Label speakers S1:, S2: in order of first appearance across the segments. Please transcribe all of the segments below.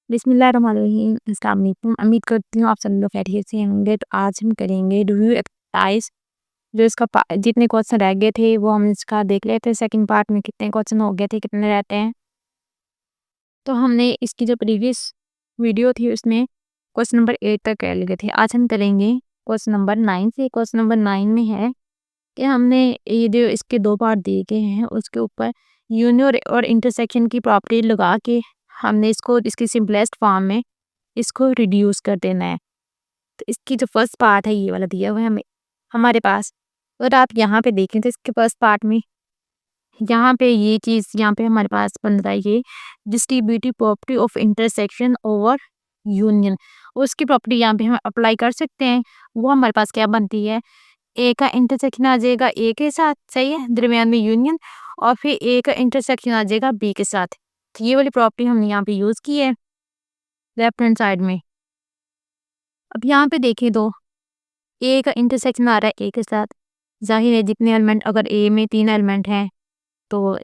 S1: बिस्मिल्लाहिर्रहमानिर्रहीम। अस्सलाम वालेकुम। उम्मीद करती हूँ आप सब लोग खैरियत से होंगे। तो आज हम करेंगे रिव्यू एक्सरसाइज। जो इसका जितने क्वेश्चन रह गए थे वो हम इसका देख लेते हैं। सेकंड पार्ट में कितने क्वेश्चन हो गए थे, कितने रहते हैं। तो हमने इसकी जो प्रीवियस वीडियो थी उसमें क्वेश्चन नंबर 8 तक कर लिए थे। आज हम करेंगे क्वेश्चन नंबर 9 से। क्वेश्चन नंबर 9 में है कि हमने ये जो इसके 2 पार्ट दिए गए हैं उसके ऊपर यूनियन और इंटरसेक्शन की प्रॉपर्टी लगा के हमने इसको इसकी सिंपलेस्ट फॉर्म में इसको रिड्यूस कर देना है। तो इसकी जो फर्स्ट पार्ट है ये वाला दिया हुआ है हमें हमारे पास। और आप यहाँ पे देखें तो इसके फर्स्ट पार्ट में यहाँ पे ये चीज़ यहाँ पे हमारे पास बन रहा है ये distributive property of intersection over union. उसकी प्रॉपर्टी यहाँ पे हम अप्लाई कर सकते हैं। वो हमारे पास क्या बनती है, ए का इंटरसेक्शन आ जाएगा ए के साथ, सही है, दरमियान में यूनियन, और फिर ए का इंटरसेक्शन आ जाएगा बी के साथ। तो ये वाली प्रॉपर्टी हमने यहाँ पे यूज़ की है लेफ्ट हैंड साइड में। अब यहाँ पे देखें तो ए का इंटरसेक्शन आ रहा है ए के साथ। जाहिर है जितने एलिमेंट, अगर ए में 3 एलिमेंट हैं तो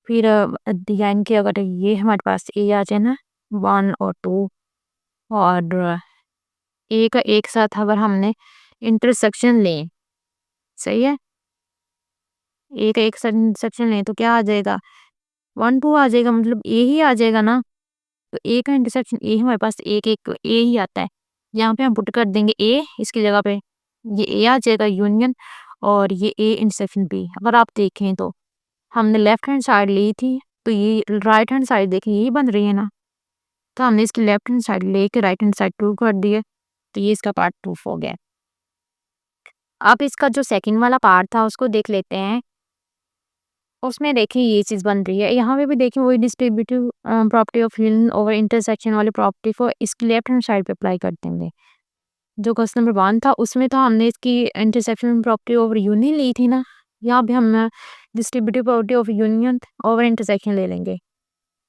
S1: फिर डिजाइन के अगर ये हमारे पास ए आ जाए ना 1 और 2, और ए का एक साथ अगर हमने इंटरसेक्शन लें, सही है, ए का एक साथ इंटरसेक्शन लें तो क्या आ जाएगा 1 2 आ जाएगा, मतलब ए ही आ जाएगा ना। तो ए का इंटरसेक्शन ए हमारे पास एक एक ए ही आता है। यहाँ पे हम पुट कर देंगे ए इसकी जगह पे, ये ए आ जाएगा यूनियन, और ये ए इंटरसेक्शन बी। अगर आप देखें तो हमने लेफ्ट हैंड साइड ली थी तो ये राइट हैंड साइड देखिए यही बन रही है ना। तो हमने इसकी लेफ्ट हैंड साइड लेके राइट हैंड साइड प्रूव कर दिए, तो ये इसका पार्ट प्रूफ हो गया। अब इसका जो सेकंड वाला पार्ट था उसको देख लेते हैं। उसमें देखिए ये चीज़ बन रही है, यहाँ पे भी देखिए वही distributive property of union over intersection वाली प्रॉपर्टी को इसकी लेफ्ट हैंड साइड पे अप्लाई कर देंगे। जो क्वेश्चन नंबर 1 था उसमें तो हमने इसकी इंटरसेक्शन प्रॉपर्टी ओवर यूनियन ली थी ना, यहाँ भी हम distributive property of union over intersection ले लेंगे।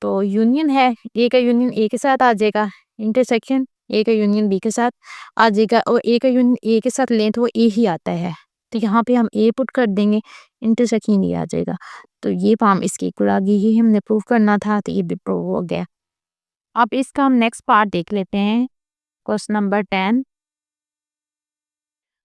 S1: तो यूनियन है, ए का यूनियन ए के साथ आ जाएगा, इंटरसेक्शन ए का यूनियन बी के साथ आ जाएगा, और ए का यूनियन ए के साथ लें तो वो ए ही आता है। तो यहाँ पे हम ए पुट कर देंगे, इंटरसेक्शन ये आ जाएगा। तो ये फॉर्म इसकी इक्वल आ गई, ये हमने प्रूव करना था, तो ये भी प्रूव हो गया। अब इसका हम नेक्स्ट पार्ट देख लेते हैं, क्वेश्चन नंबर 10।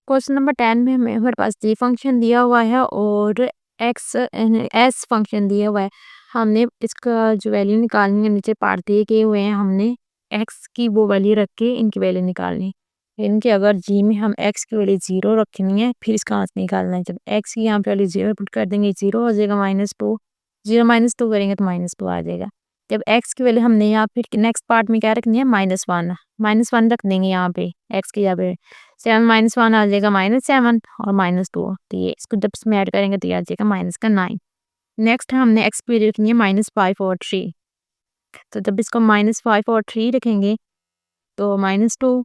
S1: क्वेश्चन नंबर 10 में हमारे पास जी फंक्शन दिया हुआ है और एक्स एस फंक्शन दिया हुआ है। हमने इसका जो वैल्यू निकालनी है, नीचे पार्ट दिए गए हुए हैं, हमने एक्स की वो वैल्यू रख के इनकी वैल्यू निकालनी है। इनके अगर जी में हम एक्स की वैल्यू 0 रखनी है, फिर इसका आंसर निकालना है। जब एक्स की यहाँ पे वैल्यू 0 पुट कर देंगे 0 हो जाएगा, -2, 0 -2 करेंगे तो -2 आ जाएगा। जब एक्स की वैल्यू हमने यहाँ फिर नेक्स्ट पार्ट में क्या रखनी है, -1 रख देंगे यहाँ पे एक्स की जगह पे। 7 -1 आ जाएगा -7 और -2, तो ये इसको जब इसमें ऐड करेंगे तो ये आ जाएगा -9। नेक्स्ट हमने एक्स की वैल्यू रखनी है -5 और 3। तो जब इसको -5 और 3 रखेंगे तो -2,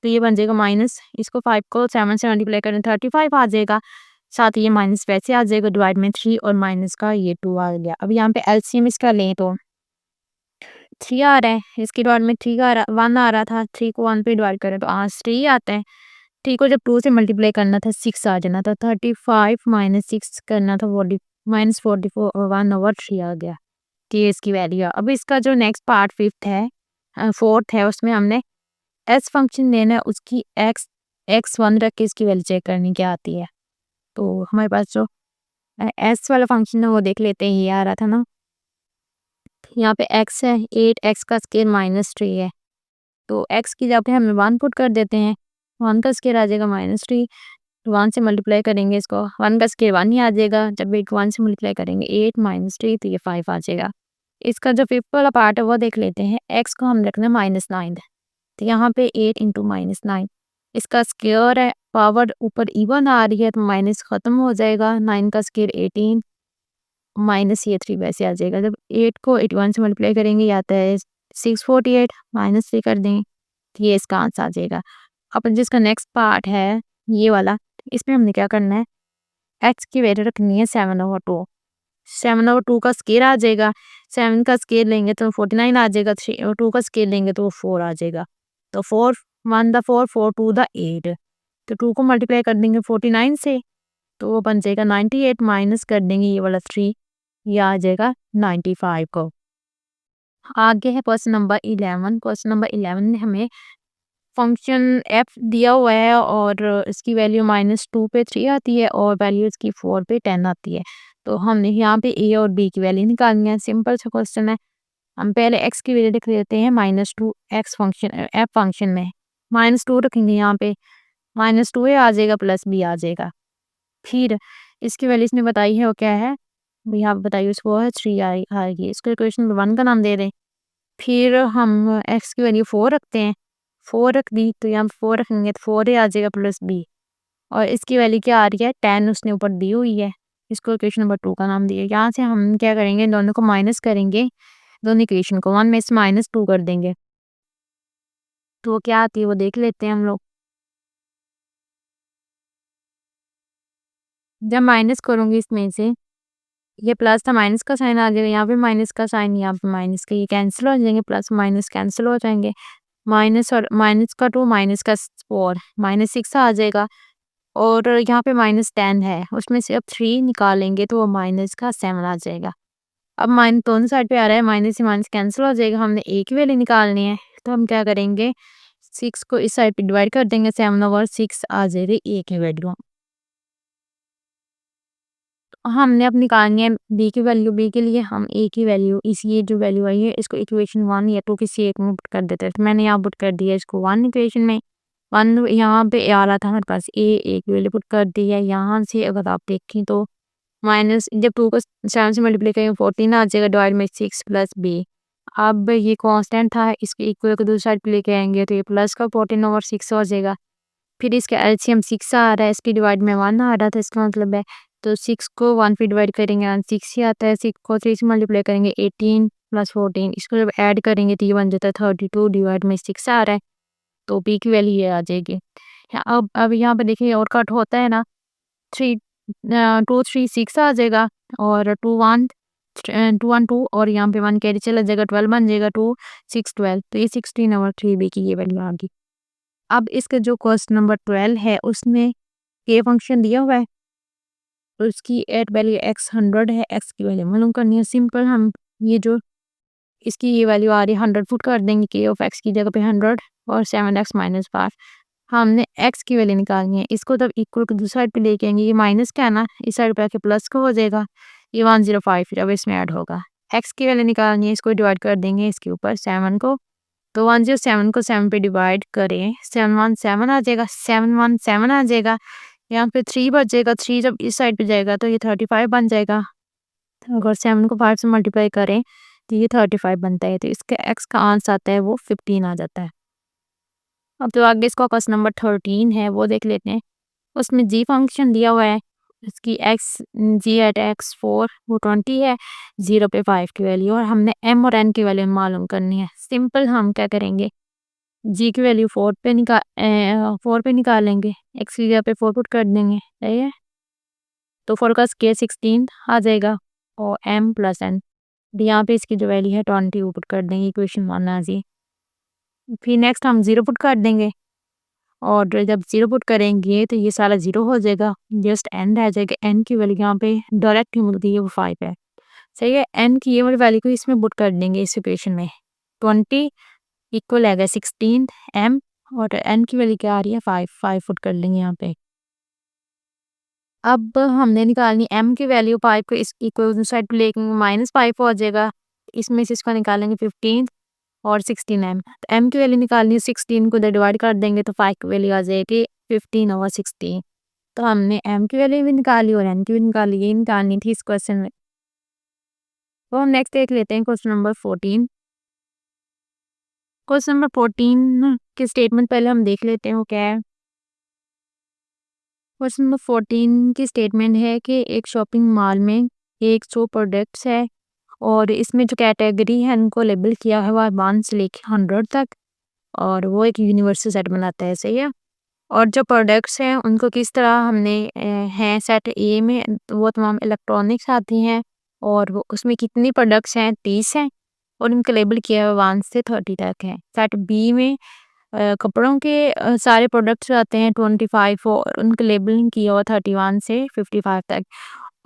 S1: तो ये बन जाएगा माइनस, इसको 5 को 7 से मल्टीप्लाई करें 35 आ जाएगा। साथ ही ये माइनस वैसे आ जाएगा, डिवाइड में 3 और माइनस का ये 2 आ गया। अब यहाँ पे एलसीएम इसका लें तो 3 आ रहा है, इसकी डिवाइड में 3 का 1 आ रहा था, 3 को 1 पे डिवाइड करें तो आज 3 आता है। 3 को जब 2 से मल्टीप्लाई करना था 6 आ जाना था, 35 -6 करना था, -44 और 1/3 आ गया। तो ये इसकी वैल्यू है। अब इसका जो नेक्स्ट पार्ट फोर्थ है उसमें हमने एस फंक्शन लेना है, उसकी x1 रख के इसकी वैल्यू चेक करनी क्या आती है। तो हमारे पास जो एस वाला फंक्शन है वो देख लेते हैं, ये आ रहा था ना, यहाँ पे x है 8, x का स्केयर -3 है। तो x की जगह पे हम 1 पुट कर देते हैं, 1 का स्केयर आ जाएगा -3, 1 से मल्टीप्लाई करेंगे इसको, 1 का स्केयर 1 ही आ जाएगा। जब 8 1 से मल्टीप्लाई करेंगे 8 -3 तो ये 5 आ जाएगा। इसका जो फिफ्थ वाला पार्ट है वो देख लेते हैं, x को हम रखना है -9, तो यहाँ पे 8 × -9, इसका स्केयर है, पावर ऊपर इवन आ रही है तो माइनस ख़त्म हो जाएगा, 9 का स्केयर 18 माइनस ये 3 वैसे आ जाएगा। जब 8 को 81 से मल्टीप्लाई करेंगे ये आता है 648, -3 कर दें तो ये इसका आंसर आ जाएगा। अब जिसका नेक्स्ट पार्ट है ये वाला, इसमें हमने क्या करना है, x की वैल्यू रखनी है 7/2, 7/2 का स्केयर आ जाएगा, 7 का स्केयर लेंगे तो 49 आ जाएगा, 2 का स्केयर लेंगे तो 4 आ जाएगा। तो 4 1 द 4 4 2 द 8, तो 2 को मल्टीप्लाई कर देंगे 49 से तो वो बन जाएगा 98, माइनस कर देंगे ये वाला 3, ये आ जाएगा 95 को। आगे है क्वेश्चन नंबर 11। क्वेश्चन नंबर 11 में हमें फंक्शन एफ दिया हुआ है और इसकी वैल्यू -2 पे 3 आती है और वैल्यू इसकी 4 पे 10 आती है। तो हमने यहाँ पे ए और बी की वैल्यू निकालनी है। सिंपल सा क्वेश्चन है। हम पहले एक्स की वैल्यू लिख देते हैं -2 एक्स फंक्शन एफ फंक्शन में -2 रखेंगे यहाँ पे -2 आ जाएगा प्लस बी आ जाएगा। फिर इसकी वैल्यू इसने बताई है वो क्या है, यहाँ पे बताइए उसको है 3 आएगी। इसको इक्वेशन नंबर 1 का नाम दे दें। फिर हम एक्स की वैल्यू 4 रखते हैं, 4 रख दी तो यहाँ 4 रखेंगे तो 4 आ जाएगा प्लस बी और इसकी वैल्यू क्या आ रही है 10 उसने ऊपर दी हुई है। इसको इक्वेशन नंबर 2 का नाम दिया। यहाँ से हम क्या करेंगे, इन दोनों को माइनस करेंगे, दोनों इक्वेशन को 1 में से -2 कर देंगे तो वो क्या आती है वो देख लेते हैं हम लोग। जब माइनस करूँगी इसमें से, ये प्लस था माइनस का साइन आ जाएगा, यहाँ पे माइनस का साइन, यहाँ पे माइनस का, ये कैंसिल हो जाएंगे, प्लस माइनस कैंसिल हो जाएंगे, माइनस और माइनस का 2 माइनस का 4 -6 आ जाएगा और यहाँ पे -10 है, उसमें से अब 3 निकालेंगे तो वो माइनस का 7 आ जाएगा। अब माइन दोनों साइड पे आ रहा है, माइनस से माइनस कैंसिल हो जाएगा, हमने ए की वैल्यू निकालनी है तो हम क्या करेंगे 6 को इस साइड पे डिवाइड कर देंगे, 7/6 आ जाएगी ए की वैल्यू। हमने अब निकालनी है बी की वैल्यू, बी के लिए हम ए की वैल्यू, इस ये जो वैल्यू आई है इसको इक्वेशन 1 या 2 किसी एक में पुट कर देते हैं। तो मैंने यहाँ पुट कर दिया इसको 1 इक्वेशन में, 1 यहाँ पे आ रहा था हमारे पास ए की वैल्यू पुट कर दी है। यहाँ से अगर आप देखें तो माइनस जब 2 को 7 से मल्टीप्लाई करेंगे 14 आ जाएगा, डिवाइड में 6 प्लस बी। अब ये कांस्टेंट था, इसके इक्वल को दूसरी साइड पे लेके आएंगे तो ये प्लस का 14/6 हो जाएगा। फिर इसका एलसीएम 6 आ रहा है, इसकी डिवाइड में 1 आ रहा था, इसका मतलब है तो 6 को 1 पे डिवाइड करेंगे 6 ही आता है, 6 को 3 से मल्टीप्लाई करेंगे 18 प्लस 14, इसको जब ऐड करेंगे तो ये बन जाता है 32, डिवाइड में 6 आ रहा है तो पी की वैल्यू ये आ जाएगी। अब यहाँ पे देखिए और कट होता है ना, 3 2 3 6 आ जाएगा और 2 1 2 1 2 और यहाँ पे 1 कैरी चला जाएगा, 12 बन जाएगा, 2 6 12 तो ये 16/3 बी की ये वैल्यू आ गई। अब इसका जो क्वेश्चन नंबर 12 है उसमें के फंक्शन दिया हुआ है, तो इसकी एट वैल्यू x 100 है, x की वैल्यू मालूम करनी है। सिंपल हम ये जो इसकी ये वैल्यू आ रही है 100 पुट कर देंगे, के ऑफ x की जगह पे 100 और 7x - 5। हमने x की वैल्यू निकालनी है, इसको तब इक्वल को दूसरी साइड पे लेके आएंगे, ये माइनस का है ना, इस साइड पे आके प्लस का हो जाएगा, ये 105 फिर अब इसमें ऐड होगा। x की वैल्यू निकालनी है, इसको डिवाइड कर देंगे इसके ऊपर 7 को, तो 107 को 7 पे डिवाइड करें 717 आ जाएगा, 717 आ जाएगा। यहाँ पे 3 बचेगा, 3 जब इस साइड पे जाएगा तो ये 35 बन जाएगा। अगर 7 को 5 से मल्टीप्लाई करें तो ये 35 बनता है, तो इसका x का आंसर आता है वो 15 आ जाता है। अब तो आगे इसका क्वेश्चन नंबर 13 है वो देख लेते हैं। उसमें g फंक्शन दिया हुआ है, इसकी g@x4 वो 20 है, 0 पे 5 की वैल्यू और हमने m और n की वैल्यू मालूम करनी है। सिंपल हम क्या करेंगे, g की वैल्यू 4 पे निकालेंगे, x की जगह पे 4 पुट कर देंगे, सही है। तो 4 का स्क्वायर 16 आ जाएगा और m प्लस n, यहाँ पे इसकी जो वैल्यू है 20 वो पुट कर देंगे, इक्वेशन 1 आ जाए। फिर नेक्स्ट हम 0 पुट कर देंगे और जब 0 पुट करेंगे तो ये सारा 0 हो जाएगा, जस्ट n रह जाएगा। n की वैल्यू यहाँ पे डायरेक्ट मिलती है वो 5 है, सही है। n की ये वाली वैल्यू को इसमें पुट कर देंगे इस इक्वेशन में, 20 इक्वल आएगा 16 m और n की वैल्यू क्या आ रही है 5 पुट कर लेंगे यहाँ पे। अब हमने निकालनी m की वैल्यू, 5 को इस इक्वल साइड पे लेके -5 हो जाएगा, इसमें से इसका निकालेंगे 15 और 16 m, तो m की वैल्यू निकालनी है, 16 को डिवाइड कर देंगे तो 5 की वैल्यू आ जाएगी 15/16। तो हमने m की वैल्यू भी निकाली और n की भी निकाली, ये निकालनी थी इस क्वेश्चन में। तो हम नेक्स्ट देख लेते हैं क्वेश्चन नंबर 14। क्वेश्चन नंबर 14 के स्टेटमेंट पहले हम देख लेते हैं वो क्या है। क्वेश्चन नंबर 14 की स्टेटमेंट है कि एक शॉपिंग मॉल में 100 प्रोडक्ट्स है और इसमें जो कैटेगरी है उनको लेबल किया है वो 1 से लेके 100 तक और वो एक यूनिवर्सल सेट बनाता है, सही है। और जो प्रोडक्ट्स हैं उनको किस तरह हमने हैं सेट ए में तो वो तमाम इलेक्ट्रॉनिक्स आती हैं और वो उसमें कितनी प्रोडक्ट्स हैं 30 हैं और उनका लेबल किया हुआ 1 से 30 तक है। सेट बी में कपड़ों के सारे प्रोडक्ट्स आते हैं 25 और उनका लेबलिंग किया हुआ 31 से 55 तक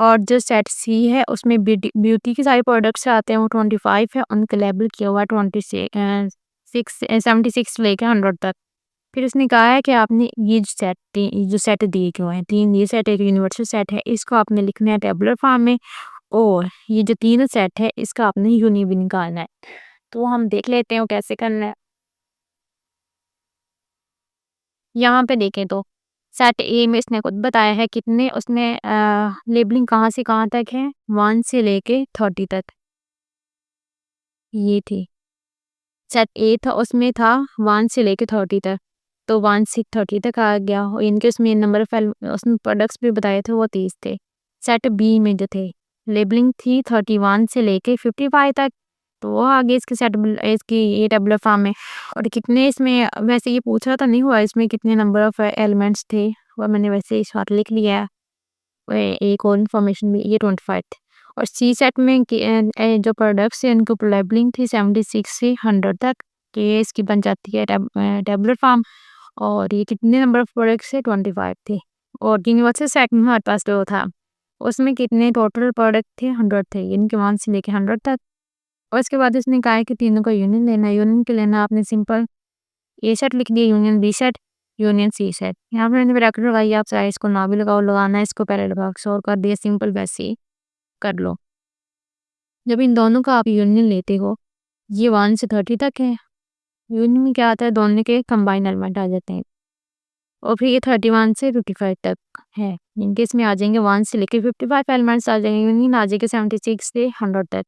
S1: और जो सेट सी है उसमें ब्यूटी के सारे प्रोडक्ट्स आते हैं, वो 25 है, उनका लेबल किया हुआ है 76 लेके 100 तक। फिर उसने कहा है कि आपने ये जो सेट दिए हुए हैं, 3 ये सेट एक यूनिवर्सल सेट है, इसको आपने लिखना है टेबुलर फॉर्म में, और ये जो तीनों सेट है इसका आपने यूनियन भी निकालना है। तो हम देख लेते हैं वो कैसे करना है। यहाँ पे देखें तो सेट ए में इसने खुद बताया है कितने उसने लेबलिंग कहाँ से कहाँ तक है, 1 से लेके 30 तक। ये थी सेट ए था, उसमें था 1 से लेके 30 तक, तो 1 से 30 तक आ गया। और इनके उसमें नंबर ऑफ उसने प्रोडक्ट्स भी बताए थे, वो 30 थे। सेट बी में जो थे लेबलिंग थी 31 से लेके 55 तक, तो वो आगे इसके इसकी ये टेबुलर फॉर्म में। और कितने इसमें वैसे ये पूछा तो नहीं हुआ इसमें कितने नंबर ऑफ एलिमेंट्स थे, वो मैंने वैसे इस बात लिख लिया है। एक और इन्फॉर्मेशन भी, ये 25 थे। और सी सेट में जो प्रोडक्ट्स है उनकी लेबलिंग थी 76 से 100 तक, कि ये इसकी बन जाती है टेबुलर फॉर्म। और ये कितने नंबर ऑफ प्रोडक्ट्स है, 25 थे। और यूनिवर्सल सेट में हमारे पास जो था उसमें कितने टोटल प्रोडक्ट थे, 100 थे, इनके 1 से लेके 100 तक। और इसके बाद इसने कहा है कि तीनों का यूनियन लेना है। यूनियन के लेना आपने सिंपल ए सेट लिख दिया, union B set, union C set. यहाँ पर मैंने ब्रैकेट लगाई, आप चाहे इसको ना भी लगाओ, लगाना है इसको पहले लगा के सॉल्व कर दिया, सिंपल वैसे ही कर लो। जब इन दोनों का आप यूनियन लेते हो, ये 1 से 30 तक है, यूनियन में क्या आता है, दोनों के कंबाइन एलिमेंट आ जाते हैं। और फिर ये 31 से 55 तक है, इनके इसमें आ जाएंगे 1 से लेके 55 एलिमेंट्स आ जाएंगे, यूनियन आ जाएगा 76 से 100 तक।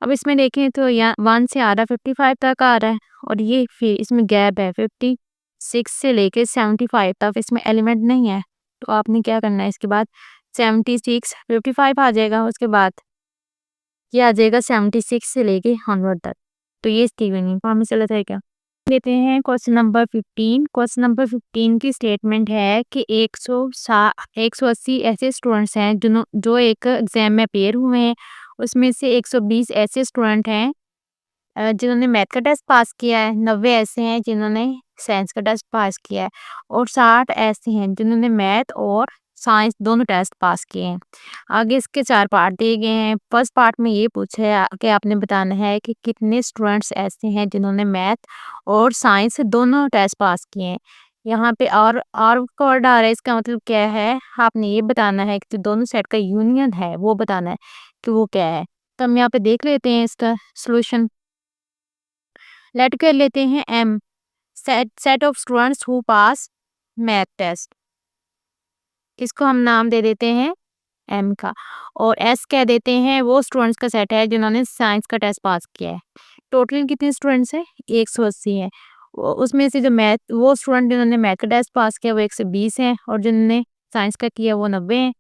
S1: अब इसमें देखें तो यहाँ 1 से आ रहा है 55 तक आ रहा है, और ये फिर इसमें गैप है 56 से लेके 75 तक, इसमें एलिमेंट नहीं है। तो आपने क्या करना है, इसके बाद 76 55 आ जाएगा, उसके बाद ये आ जाएगा 76 से लेके 100 तक। तो ये इसकी यूनियन फॉर्म में चला जाएगा। लेते हैं क्वेश्चन नंबर 15। क्वेश्चन नंबर 15 की स्टेटमेंट है कि 180 ऐसे स्टूडेंट्स हैं जो एक एग्जाम में अपेयर हुए हैं, उसमें से 120 ऐसे स्टूडेंट हैं जिन्होंने मैथ का टेस्ट पास किया है, 90 ऐसे हैं जिन्होंने साइंस का टेस्ट पास किया है, और 60 ऐसे हैं जिन्होंने मैथ और साइंस दोनों टेस्ट पास किए हैं। आगे इसके 4 पार्ट दिए गए हैं। फर्स्ट पार्ट में ये पूछा है कि आपने बताना है कि कितने स्टूडेंट्स ऐसे हैं जिन्होंने मैथ और साइंस दोनों टेस्ट पास किए हैं। यहाँ पे और कोड आ रहा है, इसका मतलब क्या है, आपने ये बताना है कि जो दोनों सेट का यूनियन है वो बताना है कि वो क्या है। तो हम यहाँ पे देख लेते हैं इसका सोल्यूशन। लेट कर लेते हैं M, set of students who pass math test, इसको हम नाम दे देते हैं एम का। और एस कह देते हैं वो स्टूडेंट्स का सेट है जिन्होंने साइंस का टेस्ट पास किया है। टोटल कितने स्टूडेंट्स हैं, 180 है। उसमें से जो मैथ वो स्टूडेंट जिन्होंने मैथ का टेस्ट पास किया वो 120 हैं, और जिन्होंने साइंस का किया वो 90 हैं।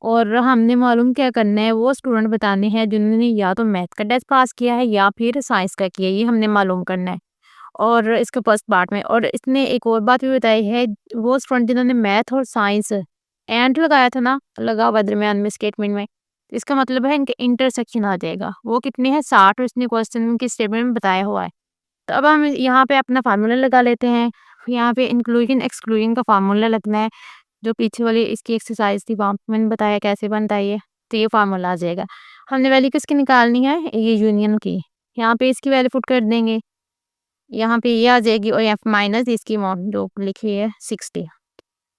S1: और हमने मालूम क्या करना है, वो स्टूडेंट बताने हैं जिन्होंने या तो मैथ का टेस्ट पास किया है या फिर साइंस का किया है, ये हमने मालूम करना है। और इसके फर्स्ट पार्ट में, और इसने एक और बात भी बताई है, वो स्टूडेंट जिन्होंने मैथ और साइंस एंड लगाया था ना, लगा हुआ दरमियान में स्टेटमेंट में, इसका मतलब है इनके इंटरसेक्शन आ जाएगा। वो कितने हैं, 60, और इसने क्वेश्चन की स्टेटमेंट में बताया हुआ है। तो अब हम यहाँ पे अपना फार्मूला लगा लेते हैं। यहाँ पे इंक्लूजन एक्सक्लूजन का फार्मूला लगना है, जो पीछे वाली इसकी एक्सरसाइज थी वहाँ पे मैंने बताया कैसे बनता है ये। तो ये फार्मूला आ जाएगा। हमने वैल्यू किसकी निकालनी है, ये यूनियन की। यहाँ पे इसकी वैल्यू पुट कर देंगे, यहाँ पे ये आ जाएगी, और यहाँ माइनस इसकी अमाउंट जो लिखी है 60।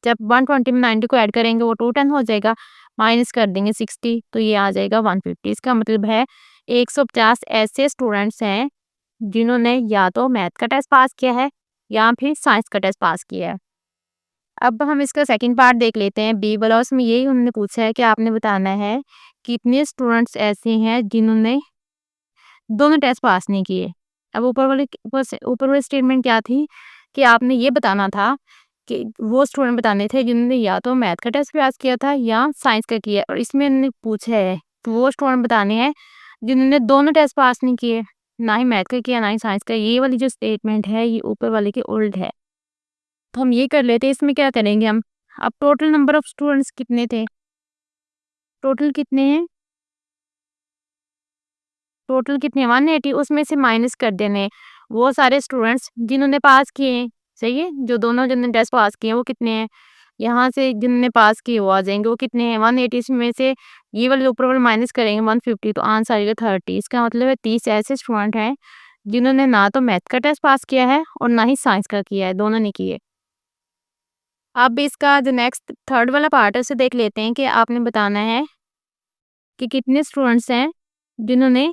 S1: जब 120 में 90 को ऐड करेंगे वो 210 हो जाएगा, माइनस कर देंगे 60 तो ये आ जाएगा 150। इसका मतलब है 150 ऐसे स्टूडेंट्स हैं जिन्होंने या तो मैथ का टेस्ट पास किया है या फिर साइंस का टेस्ट पास किया है। अब हम इसका सेकंड पार्ट देख लेते हैं, बी वाला। उसमें यही उन्होंने पूछा है कि आपने बताना है कितने स्टूडेंट्स ऐसे हैं जिन्होंने दोनों टेस्ट पास नहीं किए। अब ऊपर वाली स्टेटमेंट क्या थी कि आपने ये बताना था कि वो स्टूडेंट बताने थे जिन्होंने या तो मैथ का टेस्ट पास किया था या साइंस का किया, और इसमें इन्होंने पूछा है कि वो स्टूडेंट बताने हैं जिन्होंने दोनों टेस्ट पास नहीं किए, ना ही मैथ का किया ना ही साइंस का। ये वाली जो स्टेटमेंट है ये ऊपर वाले की उल्ट है। तो हम ये कर लेते हैं, इसमें क्या करेंगे हम, अब टोटल नंबर ऑफ स्टूडेंट्स कितने थे, टोटल कितने हैं, टोटल कितने 180, उसमें से माइनस कर देने वो सारे स्टूडेंट्स जिन्होंने पास किए हैं। सही है, जो दोनों जिन्होंने टेस्ट पास किए हैं वो कितने हैं, यहाँ से जिनने पास किए वो आ जाएंगे। वो कितने हैं 180 में से ये वाले ऊपर वाले माइनस करेंगे 150 तो आंसर आएगा 30। इसका मतलब है 30 ऐसे स्टूडेंट हैं जिन्होंने ना तो मैथ का टेस्ट पास किया है और ना ही साइंस का किया है, दोनों ने किए। अब इसका जो नेक्स्ट थर्ड वाला पार्ट है उसे देख लेते हैं कि आपने बताना है कि कितने स्टूडेंट्स हैं जिन्होंने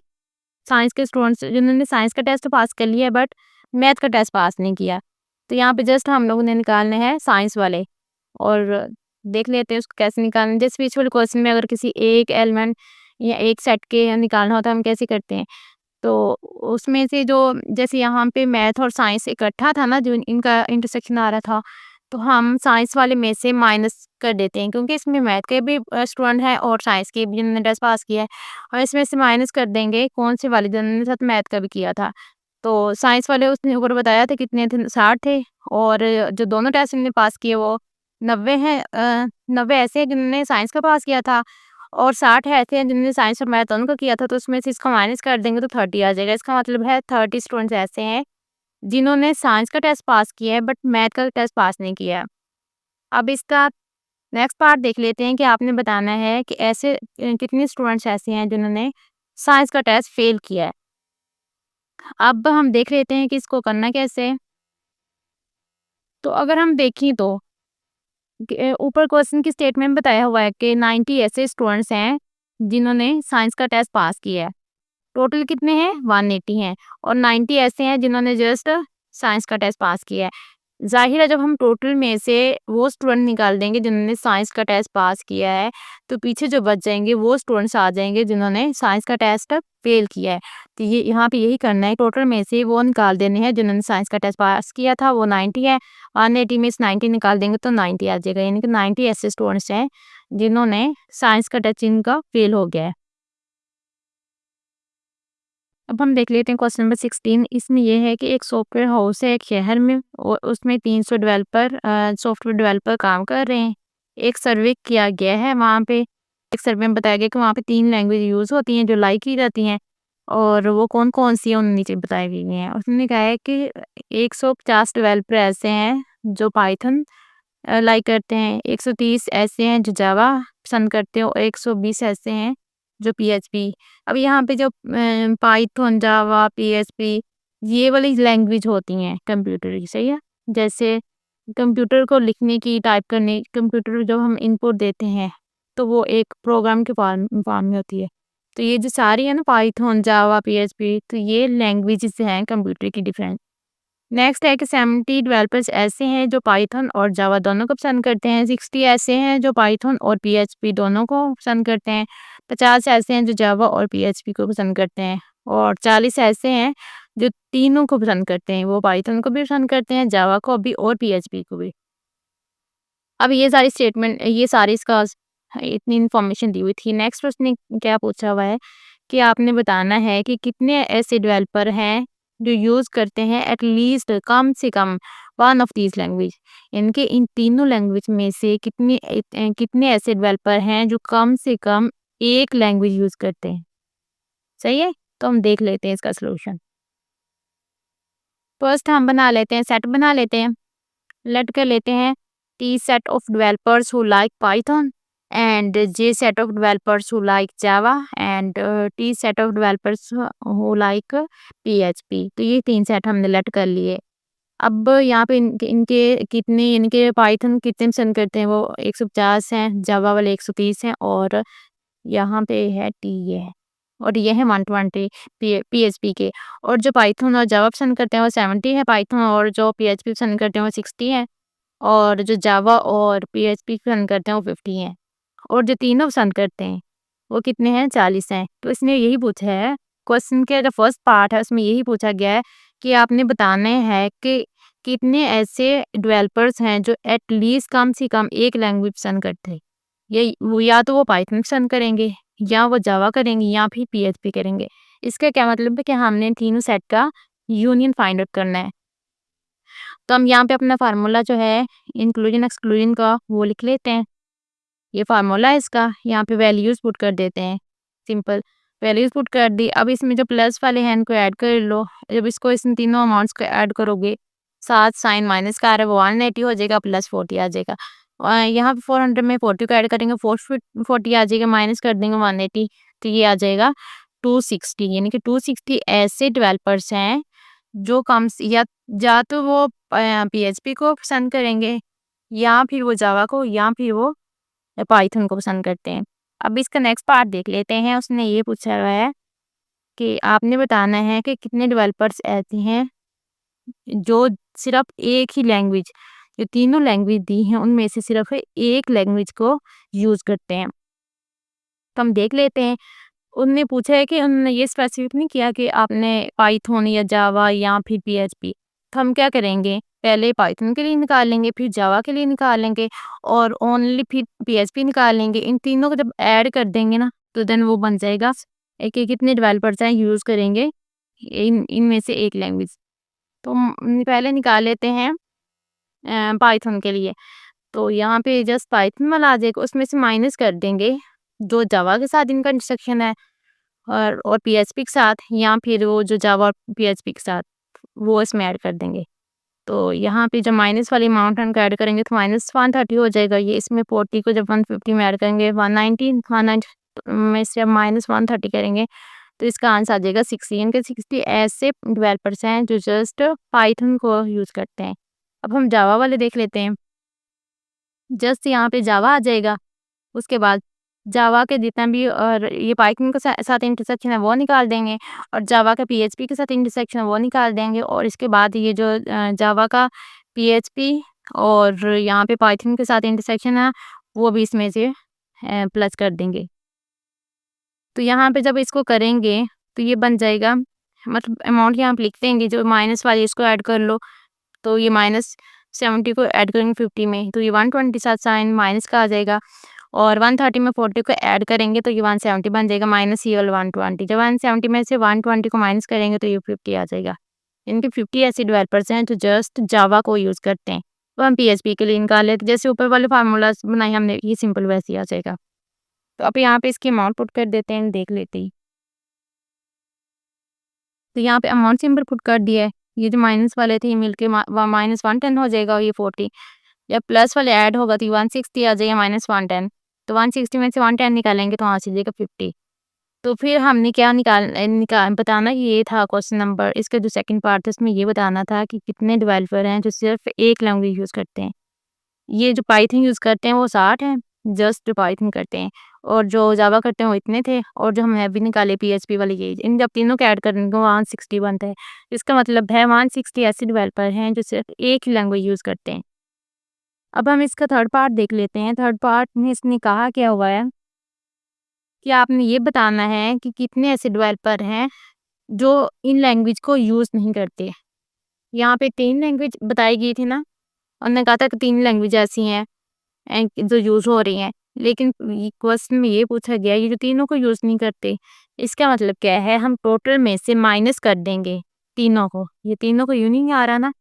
S1: जिन्होंने साइंस का टेस्ट तो पास कर लिया है बट मैथ का टेस्ट पास नहीं किया। तो यहाँ पे जस्ट हम लोगों ने निकालने हैं साइंस वाले और देख लेते हैं उसको कैसे निकालना है। जैसे बीच वाले क्वेश्चन में अगर किसी एक एलिमेंट या एक सेट के निकालना होता है हम कैसे करते हैं, तो उसमें से जो जैसे यहाँ पे मैथ और साइंस इकट्ठा था ना, जो इनका इंटरसेक्शन आ रहा था, तो हम साइंस वाले में से माइनस कर देते हैं क्योंकि इसमें मैथ के भी स्टूडेंट हैं और साइंस के भी जिन्होंने टेस्ट पास किया है, और इसमें से माइनस कर देंगे कौन से वाले जिन्होंने साथ मैथ का भी किया था। तो साइंस वाले उसने ऊपर बताया था कितने थे, 60 थे, और जो दोनों टेस्ट इन्होंने पास किए वो 90 हैं। 90 ऐसे हैं जिन्होंने साइंस का पास किया था और 60 ऐसे हैं जिन्होंने साइंस और मैथ दोनों का किया था। तो उसमें से इसका माइनस कर देंगे तो 30 आ जाएगा। इसका मतलब है 30 स्टूडेंट्स ऐसे हैं जिन्होंने साइंस का टेस्ट पास किया है बट मैथ का टेस्ट पास नहीं किया है। अब इसका नेक्स्ट पार्ट देख लेते हैं कि आपने बताना है कि ऐसे कितने स्टूडेंट्स ऐसे हैं जिन्होंने साइंस का टेस्ट फेल किया है। अब हम देख लेते हैं कि इसको करना कैसे है। तो अगर हम देखें तो ऊपर क्वेश्चन की स्टेटमेंट में बताया हुआ है कि 90 ऐसे स्टूडेंट्स हैं जिन्होंने साइंस का टेस्ट पास किया है। टोटल कितने हैं 180 हैं, और 90 ऐसे हैं जिन्होंने जस्ट साइंस का टेस्ट पास किया है। ज़ाहिर है जब हम टोटल में से वो स्टूडेंट निकाल देंगे जिन्होंने साइंस का टेस्ट पास किया है, तो पीछे जो बच जाएंगे वो स्टूडेंट्स आ जाएंगे जिन्होंने साइंस का टेस्ट फेल किया है। तो ये यहाँ पे यही करना है, टोटल में से वो निकाल देने हैं जिन्होंने साइंस का टेस्ट पास किया था वो 90 है। 180 में से 90 निकाल देंगे तो 90 आ जाएगा, यानी कि 90 ऐसे स्टूडेंट्स हैं जिन्होंने साइंस का टेस्ट जिनका फेल हो गया है। अब हम देख लेते हैं क्वेश्चन नंबर 16। इसमें ये है कि एक सॉफ्टवेयर हाउस है एक शहर में और उसमें 300 सॉफ्टवेयर डेवलपर काम कर रहे हैं। एक सर्वे किया गया है वहाँ पे, एक सर्वे में बताया गया कि वहाँ पे 3 लैंग्वेज यूज़ होती हैं जो लाइक की जाती हैं, और वो कौन कौन सी हैं उन नीचे बताई गई हैं। उसने कहा है कि 150 डेवलपर ऐसे हैं जो पाइथन लाइक करते हैं, 130 ऐसे हैं जो जावा पसंद करते हैं और 120 ऐसे हैं जो पीएचपी। अब यहाँ पे जो पाइथन, जावा, पीएचपी ये वाली लैंग्वेज होती हैं कंप्यूटर की, सही है। जैसे कंप्यूटर को लिखने की, टाइप करने, कंप्यूटर जब हम इनपुट देते हैं तो वो एक प्रोग्राम के फॉर्म में होती है। तो ये जो सारी है ना पाइथन, जावा, पीएचपी, तो ये लैंग्वेजेस हैं कंप्यूटर की डिफरेंट। नेक्स्ट है कि 70 डेवलपर्स ऐसे हैं जो पाइथन और जावा दोनों को पसंद करते हैं। 60 ऐसे हैं जो पाइथन और पीएचपी दोनों को पसंद करते हैं। 50 ऐसे हैं जो जावा और पीएचपी को पसंद करते हैं, और 40 ऐसे हैं जो तीनों को पसंद करते हैं। वो पाइथन को भी पसंद करते हैं, जावा को भी और पीएचपी को भी। अब ये सारी स्टेटमेंट, ये सारी इसका इतनी इन्फॉर्मेशन दी हुई थी। नेक्स्ट उसने क्या पूछा हुआ है कि आपने बताना है कि कितने ऐसे डेवलपर हैं जो यूज़ करते हैं एटलीस्ट कम से कम वन ऑफ दीज लैंग्वेज। इनके इन तीनों लैंग्वेज में से कितने ऐसे डेवलपर हैं जो कम से कम एक लैंग्वेज यूज़ करते हैं, सही है। तो हम देख लेते हैं इसका सोल्यूशन। फर्स्ट हम बना लेते हैं, सेट बना लेते हैं, लेट कर लेते हैं T set of developers who like Python and J set of developers who like Java and T set of developers who like PHP। तो ये 3 सेट हमने लेट कर लिए। अब यहाँ पे इनके कितने, इनके पाइथन कितने पसंद करते हैं, वो 150 हैं, जावा वाले 130 हैं, और यहाँ पे है टी ये है, और ये है 120 पीएचपी के। और जो पाइथन और जावा पसंद करते हैं वो 70 है पाइथन, और जो पीएचपी पसंद करते हैं वो 60 है, और जो जावा और पीएचपी पसंद करते हैं वो 50 हैं, और जो तीनों पसंद करते हैं वो कितने हैं 40 हैं। तो इसने यही पूछा है, क्वेश्चन के जो फर्स्ट पार्ट है उसमें यही पूछा गया है कि आपने बताना है कि कितने ऐसे डेवलपर्स हैं जो एटलीस्ट कम से कम एक लैंग्वेज पसंद करते हैं। ये वो या तो वो पाइथन पसंद करेंगे, या वो जावा करेंगे, या फिर पीएचपी करेंगे। इसका क्या मतलब है कि हमने तीनों सेट का यूनियन फाइंड आउट करना है। तो हम यहाँ पे अपना फार्मूला जो है इंक्लूजन एक्सक्लूजन का वो लिख लेते हैं। ये फार्मूला है इसका, यहाँ पे वैल्यूज पुट कर देते हैं, सिंपल वैल्यूज पुट कर दी। अब इसमें जो प्लस वाले हैं इनको ऐड कर लो। जब इसको इन तीनों अमाउंट्स को ऐड करोगे, साथ साइन माइनस का आ रहा है वो 180 हो जाएगा, प्लस 40 आ जाएगा। यहाँ पे 400 में 40 को ऐड करेंगे, 440 आ जाएगा, माइनस कर देंगे 180, तो ये आ जाएगा 260। यानी कि 260 ऐसे डेवलपर्स हैं जो कम या तो वो पीएचपी को पसंद करेंगे, या फिर वो जावा को, या फिर वो पाइथन को पसंद करते हैं। अब इसका नेक्स्ट पार्ट देख लेते हैं। उसने ये पूछा हुआ है कि आपने बताना है कि कितने डेवलपर्स ऐसे हैं जो सिर्फ एक ही लैंग्वेज, जो तीनों लैंग्वेज दी हैं उनमें से सिर्फ एक लैंग्वेज को यूज़ करते हैं। तो हम देख लेते हैं। उनने पूछा है कि उन्होंने ये स्पेसिफिक नहीं किया कि आपने पाइथन या जावा या फिर पीएचपी। तो हम क्या करेंगे, पहले पाइथन के लिए निकाल लेंगे, फिर जावा के लिए निकाल लेंगे, और ओनली फिर पीएचपी निकाल लेंगे। इन तीनों को जब ऐड कर देंगे ना, तो देन वो बन जाएगा कि कितने डेवलपर्स हैं यूज़ करेंगे इनमें से एक लैंग्वेज। तो हम पहले निकाल लेते हैं पाइथन के लिए। तो यहाँ पे जस्ट पाइथन वाला आ जाएगा, उसमें से माइनस कर देंगे जो जावा के साथ इनका इंस्ट्रक्शन है और पीएचपी के साथ, या फिर वो जो जावा और पीएचपी के साथ वो इसमें ऐड कर देंगे। तो यहाँ पे जब माइनस वाली अमाउंट हम ऐड करेंगे तो -130 हो जाएगा ये। इसमें 40 को जब 150 में ऐड करेंगे 190 में से अब -130 करेंगे तो इसका आंसर आ जाएगा 60। यानी कि 60 ऐसे डेवलपर्स हैं जो जस्ट पाइथन को यूज़ करते हैं। अब हम जावा वाले देख लेते हैं। जस्ट यहाँ पे जावा आ जाएगा, उसके बाद जावा के जितना भी और ये पाइथन के साथ इंटरसेक्शन है वो निकाल देंगे, और जावा का पीएचपी के साथ इंटरसेक्शन है वो निकाल देंगे, और इसके बाद ये जो जावा का पीएचपी और यहाँ पे पाइथन के साथ इंटरसेक्शन है वो भी इसमें से प्लस कर देंगे। तो यहाँ पे जब इसको करेंगे तो ये बन जाएगा, मतलब अमाउंट यहाँ पे लिख देंगे, जो माइनस वाली इसको ऐड कर लो, तो ये -70 को ऐड करेंगे 50 में, तो ये 120 साथ साइन माइनस का आ जाएगा, और 130 में 40 को ऐड करेंगे तो ये 170 बन जाएगा, माइनस ये वाला 120। जब 170 में से 120 को माइनस करेंगे तो ये 50 आ जाएगा। इनके 50 ऐसे डेवलपर्स हैं जो जस्ट जावा को यूज़ करते हैं। तो हम पीएचपी के लिए निकाल लेते, जैसे ऊपर वाले फार्मूलाज बनाए हमने, ये सिंपल वैसे ही आ जाएगा। तो अब यहाँ पे इसकी अमाउंट पुट कर देते हैं, देख लेते हैं। तो यहाँ पे अमाउंट सिंपल पुट कर दिया है। ये जो माइनस वाले थे ये मिलके -110 हो जाएगा, और ये 40। जब प्लस वाले ऐड होगा तो 160 आ जाएगा -110। तो 160 में से 110 निकालेंगे तो वहाँ से जाएगा 50। तो फिर हमने क्या बताना, ये था क्वेश्चन नंबर। इसका जो सेकंड पार्ट था उसमें ये बताना था कि कितने डेवलपर हैं जो सिर्फ एक लैंग्वेज यूज़ करते हैं। ये जो पाइथन यूज़ करते हैं वो 60 हैं, जस्ट जो पाइथन करते हैं, और जो जावा करते हैं वो इतने थे, और जो हमने अभी निकाले पीएचपी वाली ये, इन जब तीनों को ऐड करेंगे 160 बनता है। इसका मतलब है 160 ऐसे डेवलपर हैं जो सिर्फ एक ही लैंग्वेज यूज़ करते हैं। अब हम इसका थर्ड पार्ट देख लेते हैं। थर्ड पार्ट में इसने कहा क्या हुआ है कि आपने ये बताना है कि कितने ऐसे डेवलपर हैं जो इन लैंग्वेज को यूज़ नहीं करते। यहाँ पे 3 लैंग्वेज बताई गई थी ना, उन्होंने कहा था कि 3 लैंग्वेज ऐसी हैं जो यूज़ हो रही हैं। लेकिन क्वेश्चन में ये पूछा गया ये जो तीनों को यूज़ नहीं करते, इसका मतलब क्या है, हम टोटल में से माइनस कर देंगे तीनों को। ये तीनों को यूँ नहीं आ रहा ना,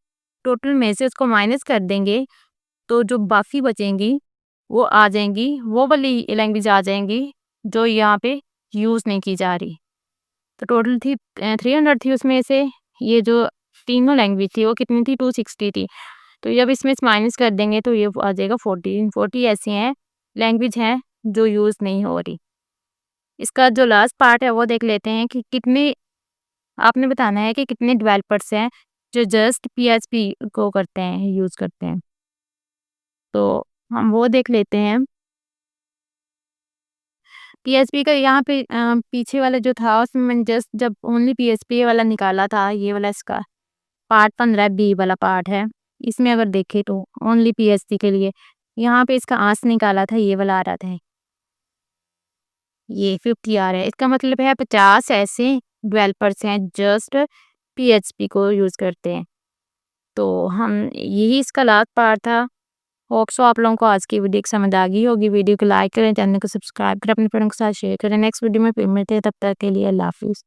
S1: टोटल में से उसको माइनस कर देंगे, तो जो बाकी बचेंगी वो आ जाएंगी, वो वाली लैंग्वेज आ जाएंगी जो यहाँ पे यूज़ नहीं की जा रही। तो टोटल थी 300 थी, उसमें से ये जो तीनों लैंग्वेज थी वो कितनी थी, 260 थी। तो जब इसमें से माइनस कर देंगे तो ये आ जाएगा 40 ऐसी हैं लैंग्वेज हैं जो यूज़ नहीं हो रही। इसका जो लास्ट पार्ट है वो देख लेते हैं कि कितने, आपने बताना है कि कितने डेवलपर्स हैं जो जस्ट पीएचपी को करते हैं, यूज़ करते हैं। तो हम वो देख लेते हैं। पीएचपी का यहाँ पे पीछे वाला जो था उसमें मैंने जस्ट जब ओनली पीएचपी वाला निकाला था, ये वाला इसका पार्ट 15 बी वाला पार्ट है। इसमें अगर देखें तो ओनली पीएचपी के लिए यहाँ पे इसका आंसर निकाला था, ये वाला आ रहा था, ये 50 आ रहा है। इसका मतलब है 50 ऐसे डेवलपर्स हैं जस्ट पीएचपी को यूज़ करते हैं। तो हम यही इसका लास्ट पार्ट था। होप सो आप लोगों को आज की वीडियो समझ आ गई होगी। वीडियो को लाइक करें, चैनल को सब्सक्राइब करें, अपने फ्रेंड के साथ शेयर करें। नेक्स्ट वीडियो में फिर मिलते हैं, तब तक के लिए अल्लाह हाफिज़।